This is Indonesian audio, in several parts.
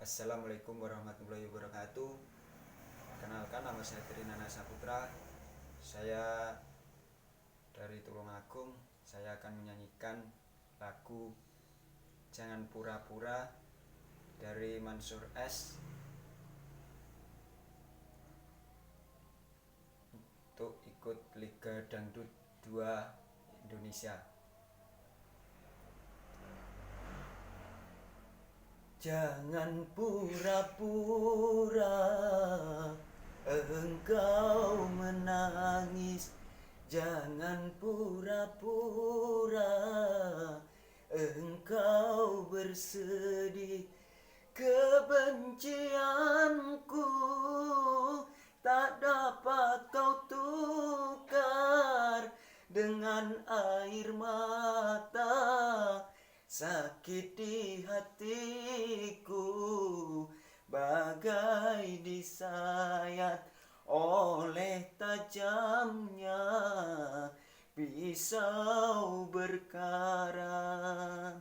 Assalamualaikum warahmatullahi wabarakatuh. Kenalkan, nama saya Trinana Saputra. Saya dari Tulungagung. Saya akan menyanyikan lagu Jangan Pura-Pura dari Mansur S untuk ikut Liga Dangdut 2 Indonesia. Jangan pura-pura engkau menangis, jangan pura-pura engkau bersedih. Kebencianku tak dapat kau tukar dengan air mata. Sakit di hatiku bagai disayat oleh tajamnya pisau berkarat.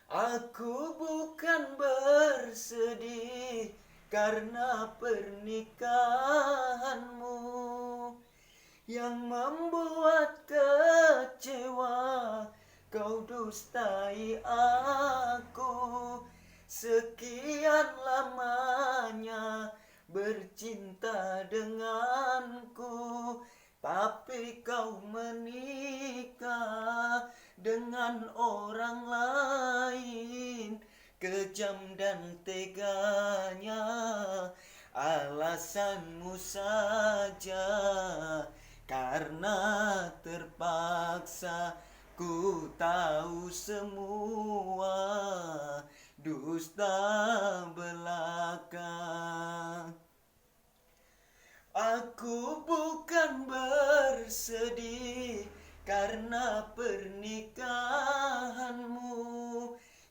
Aku bukan bersedih karena pernikahanmu yang membuat kecewa. Kau dustai aku, sekian lamanya bercinta denganku, tapi kau menikah dengan orang lain. Kejam dan teganya alasanmu saja, karena terpaksa. Ku tahu semua dusta belaka. Aku bukan bersedih karena pernikahanmu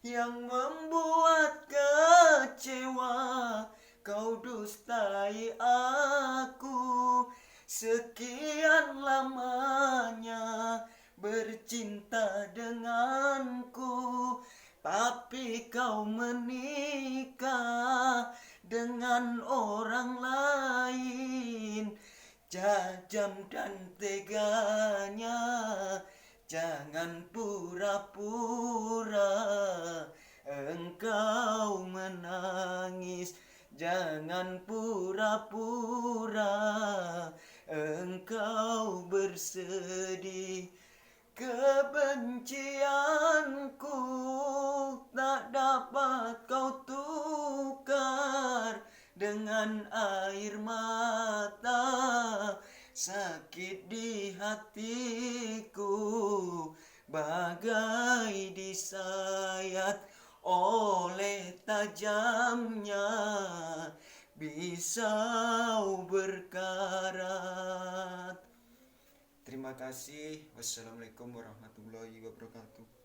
yang membuat kecewa. Kau dustai aku, sekian lamanya bercinta denganku, tapi kau menikah dengan orang lain. Jajam dan teganya, jangan pura-pura engkau menangis, jangan pura-pura engkau bersedih. Kebencianku tak dapat kau tukar dengan air mata. Sakit di hatiku bagai disayat oleh tajamnya pisau berkarat. Terima kasih. Wassalamualaikum warahmatullahi wabarakatuh.